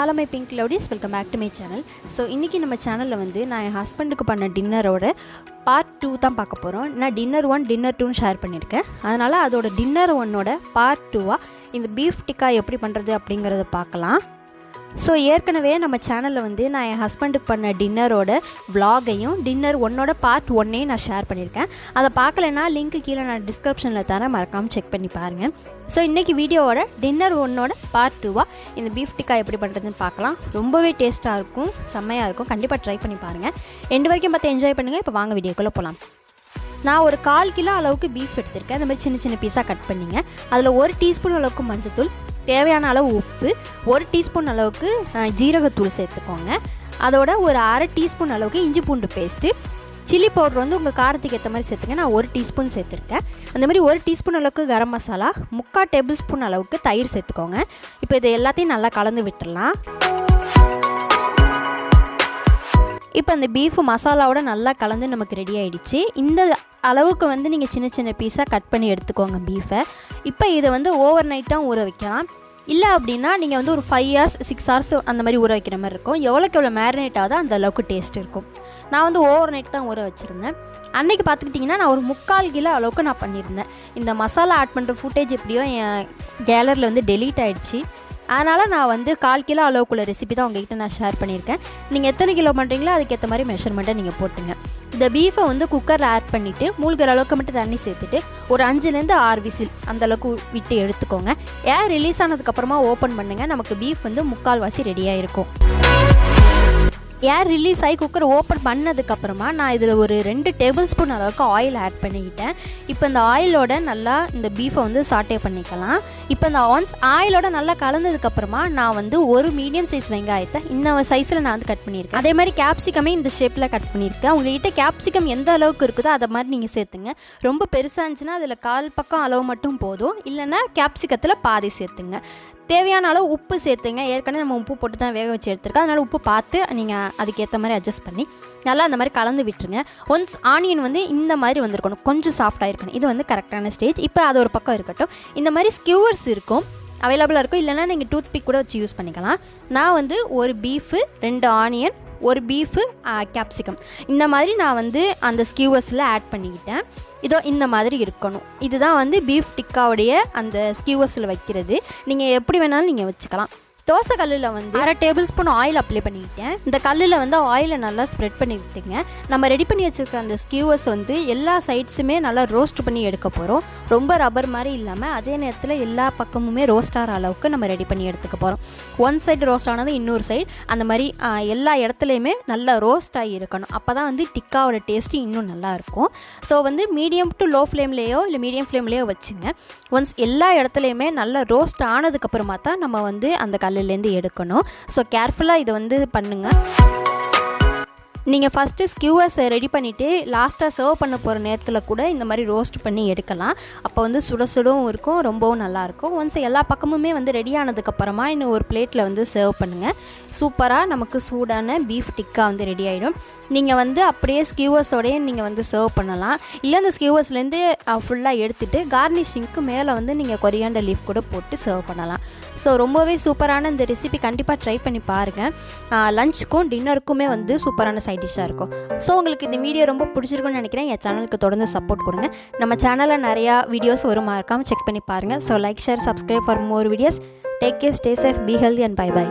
Hello my pink ladies, welcome back to my channel. So இன்னைக்கு நம்ம சேனல்ல வந்து நான் என் ஹஸ்பண்டுக்கு பண்ண டின்னரோட பார்ட் 2 தான் பார்க்க போறோம். நான் டின்னர் 1 டின்னர் 2 ஷேர் பண்ணிருக்கேன். அதனால அதோட டின்னர் 1 ஓட பார்ட் 2 இந்த பீஃப் டிக்கா எப்படி பண்றது அப்படிங்கறத பார்க்கலாம். ஸோ ஏற்கனவே நம்ம சேனலில் வந்து நான் என் ஹஸ்பண்டுக்கு பண்ண டின்னரோட விலாகையும் டின்னர் 1ஓட பார்ட் 1ஐயும் நான் ஷேர் பண்ணியிருக்கேன். அதை பார்க்கலைன்னா லிங்க்கு கீழே நான் டிஸ்கிரிப்ஷனில் தரேன், மறக்காமல் செக் பண்ணி பாருங்கள். ஸோ இன்றைக்கி வீடியோவோட டின்னர் 1ஓட பார்ட் 2 இந்த பீஃப் டிக்கா எப்படி பண்ணுறதுன்னு பார்க்கலாம். ரொம்பவே டேஸ்ட்டாக இருக்கும், செம்மையாக இருக்கும். கண்டிப்பாக ட்ரை பண்ணி பாருங்கள். எண்டு வரைக்கும் பார்த்து என்ஜாய் பண்ணுங்கள். இப்போ வாங்க வீடியோக்குள்ளே போகலாம். நான் ஒரு 1/4 கிலோ அளவுக்கு பீஃப் எடுத்திருக்கேன். அந்த மாதிரி சின்ன சின்ன பீஸாக கட் பண்ணிங்க. அதில் 1 டீஸ்பூன் அளவுக்கு மஞ்சத்தூள், தேவையான அளவு உப்பு, 1 டீஸ்பூன் அளவுக்கு ஜீரகத்தூள் சேர்த்துக்கோங்க. அதோட ஒரு 1/2 டீஸ்பூன் அளவுக்கு இஞ்சி பூண்டு பேஸ்ட்டு, சில்லி பவுடர் வந்து உங்கள் காரத்துக்கு ஏற்ற மாதிரி சேர்த்துங்க. நான் 1 டீஸ்பூன் சேர்த்துருக்கேன். அந்த மாதிரி 1 டீஸ்பூன் அளவுக்கு கரம் மசாலா, 3/4 டேபிள் ஸ்பூன் அளவுக்கு தயிர் சேர்த்துக்கோங்க. இப்போ இது எல்லாத்தையும் நல்லா கலந்து விட்டுடலாம். இப்போ அந்த பீஃப் மசாலாவோட நல்லா கலந்து நமக்கு ரெடி ஆகிடுச்சு. இந்த அளவுக்கு வந்து நீங்கள் சின்ன சின்ன பீஸாக கட் பண்ணி எடுத்துக்கோங்க பீஃபை. இப்போ இதை வந்து ஓவர் நைட்டாக ஊற வைக்கலாம். இல்லை அப்படின்னா நீங்கள் வந்து ஒரு 5 hours 6 hours அந்த மாதிரி ஊற வைக்கிற மாதிரி இருக்கும். எவ்வளோக்கு எவ்வளோ மேரினேட் ஆகுதோ அந்த அளவுக்கு டேஸ்ட் இருக்கும். நான் வந்து ஓவர் நைட் தான் ஊற வச்சுருந்தேன். அன்றைக்கி பார்த்துக்கிட்டிங்கன்னா நான் ஒரு 3/4 கிலோ அளவுக்கு நான் பண்ணியிருந்தேன். இந்த மசாலா ஆட் பண்ணுற ஃபுட்டேஜ் எப்படியோ என் கேலரியில் வந்து டெலீட் ஆகிடுச்சு. அதனால் நான் வந்து 1/4 கிலோ அளவுக்குள்ள ரெசிபி தான் உங்கள்கிட்ட நான் ஷேர் பண்ணியிருக்கேன். நீங்கள் எத்தனை கிலோ பண்ணுறீங்களோ அதுக்கேற்ற மாதிரி மெஷர்மெண்ட்டை நீங்கள் போட்டுங்க. இந்த பீஃபை வந்து குக்கரில் ஆட் பண்ணிவிட்டு மூழ்கிற அளவுக்கு மட்டும் தண்ணி சேர்த்துட்டு ஒரு 5லேருந்து 6 விசில் அந்தளவுக்கு விட்டு எடுத்துக்கோங்க. ஏர் ரிலீஸ் ஆனதுக்கப்புறமா ஓப்பன் பண்ணுங்கள். நமக்கு பீஃப் வந்து 3/4 ரெடியாக இருக்கும். ஏர் ரிலீஸ் ஆகி குக்கர் ஓப்பன் பண்ணதுக்கப்புறமா நான் இதில் ஒரு 2 டேபிள் ஸ்பூன் அளவுக்கு ஆயில் ஆட் பண்ணிக்கிட்டேன். இப்போ இந்த ஆயிலோட நல்லா இந்த பீஃபை வந்து சாட்டே பண்ணிக்கலாம். இப்போ இந்த ஆயிலோட நல்லா கலந்ததுக்கப்புறமா நான் வந்து ஒரு மீடியம் சைஸ் வெங்காயத்தை இந்த சைஸில் நான் வந்து கட் பண்ணியிருக்கேன். அதே மாதிரி கேப்சிகமே இந்த ஷேப்பில் கட் பண்ணியிருக்கேன். உங்கள்கிட்ட கேப்சிகம் எந்த அளவுக்கு இருக்குதோ அதை மாதிரி நீங்கள் சேர்த்துங்க. ரொம்ப பெருசாக இருந்துச்சுன்னா அதில் 1/4 பக்கம் அளவு மட்டும் போதும். இல்லைன்னா கேப்சிகத்தில் பாதி சேர்த்துங்க. தேவையான அளவு உப்பு சேர்த்துங்க. ஏற்கனவே நம்ம உப்பு போட்டு தான் வேக வச்சு எடுத்துருக்கோம். அதனால் உப்பு பார்த்து நீங்கள் அதுக்கேற்ற மாதிரி அட்ஜஸ்ட் பண்ணி நல்லா அந்த மாதிரி கலந்து விட்டுருங்க. ஒன்ஸ் ஆனியன் வந்து இந்த மாதிரி வந்திருக்கணும், கொஞ்சம் சாஃப்டாக இருக்கணும். இது வந்து கரெக்டான ஸ்டேஜ். இப்போ அது ஒரு பக்கம் இருக்கட்டும். இந்த மாதிரி ஸ்கியூவர்ஸ் இருக்கும், அவைலபிளாக இருக்கும். இல்லைனா நீங்கள் டூத் பிக் கூட வச்சு யூஸ் பண்ணிக்கலாம். நான் வந்து ஒரு பீஃபு, 2 ஆனியன், ஒரு பீஃபு, கேப்சிகம் இந்த மாதிரி நான் வந்து அந்த ஸ்கியூவர்ஸில் ஆட் பண்ணிக்கிட்டேன். இதோ இந்த மாதிரி இருக்கணும். இதுதான் வந்து பீஃப் டிக்காவுடைய அந்த ஸ்கியூவர்ஸில் வைக்கிறது. நீங்கள் எப்படி வேணாலும் நீங்கள் வச்சுக்கலாம். தோசை கல்லில் வந்து 1/2 டேபிள் ஸ்பூன் ஆயில் அப்ளை பண்ணிக்கிட்டேன். இந்த கல்லில் வந்து ஆயிலை நல்லா ஸ்ப்ரெட் பண்ணி விட்டுங்க. நம்ம ரெடி பண்ணி வச்சுருக்க அந்த ஸ்கியூவர்ஸ் வந்து எல்லா சைட்ஸுமே நல்லா ரோஸ்ட் பண்ணி எடுக்க போகிறோம். ரொம்ப ரப்பர் மாதிரி இல்லாமல் அதே நேரத்தில் எல்லா பக்கமுமே ரோஸ்ட் ஆகிற அளவுக்கு நம்ம ரெடி பண்ணி எடுத்துக்க போகிறோம். ஒன் சைடு ரோஸ்ட் ஆனது இன்னொரு சைடு அந்த மாதிரி எல்லா இடத்துலையுமே நல்லா ரோஸ்ட் ஆகி இருக்கணும். அப்போ தான் வந்து டிக்காவோட டேஸ்ட்டு இன்னும் நல்லாயிருக்கும். ஸோ வந்து மீடியம் டு லோ ஃப்ளேம்லேயோ இல்லை மீடியம் ஃப்ளேம்லேயோ வச்சுங்க. ஒன்ஸ் எல்லா இடத்துலையுமே நல்லா ரோஸ்ட் ஆனதுக்கப்புறமா தான் நம்ம வந்து அந்த கல்லுலேருந்து எடுக்கணும். ஸோ கேர்ஃபுல்லாக இதை வந்து பண்ணுங்கள். நீங்கள் ஃபஸ்ட்டு ஸ்கியூவர்ஸை ரெடி பண்ணிவிட்டு லாஸ்ட்டாக சர்வ் பண்ண போகிற நேரத்தில் கூட இந்த மாதிரி ரோஸ்ட் பண்ணி எடுக்கலாம். அப்போ வந்து சுட சுடவும் இருக்கும், ரொம்பவும் நல்லாயிருக்கும். ஒன்ஸ் எல்லா பக்கமுமே வந்து ரெடி ஆனதுக்கப்புறமா இன்னும் ஒரு பிளேட்டில் வந்து சர்வ் பண்ணுங்கள். சூப்பராக நமக்கு சூடான பீஃப் டிக்கா வந்து ரெடி ஆகிடும். நீங்கள் வந்து அப்படியே ஸ்கியூவர்ஸோடையே நீங்கள் வந்து சர்வ் பண்ணலாம். இல்லை அந்த ஸ்கியூவர்ஸ்லேருந்து ஃபுல்லாக எடுத்துகிட்டு கார்னிஷிங்க்கு மேலே வந்து நீங்கள் கொரியாண்டர் லீஃப் கூட போட்டு சர்வ் பண்ணலாம். ஸோ ரொம்பவே சூப்பரான இந்த ரெசிபி கண்டிப்பாக ட்ரை பண்ணி பாருங்கள். லஞ்சுக்கும் டின்னருக்குமே வந்து சூப்பரான சைட் டிஷ்ஷாக இருக்கும். ஸோ உங்களுக்கு இந்த வீடியோ ரொம்ப பிடிச்சிருக்குன்னு நினைக்கிறேன். என் சேனலுக்கு தொடர்ந்து சப்போர்ட் கொடுங்க. நம்ம சேனலில் நிறையா வீடியோஸ் வரும், மறக்காமல் செக் பண்ணி பாருங்கள். So like, share, subscribe for more videos. Take care, stay safe, be healthy and bye by.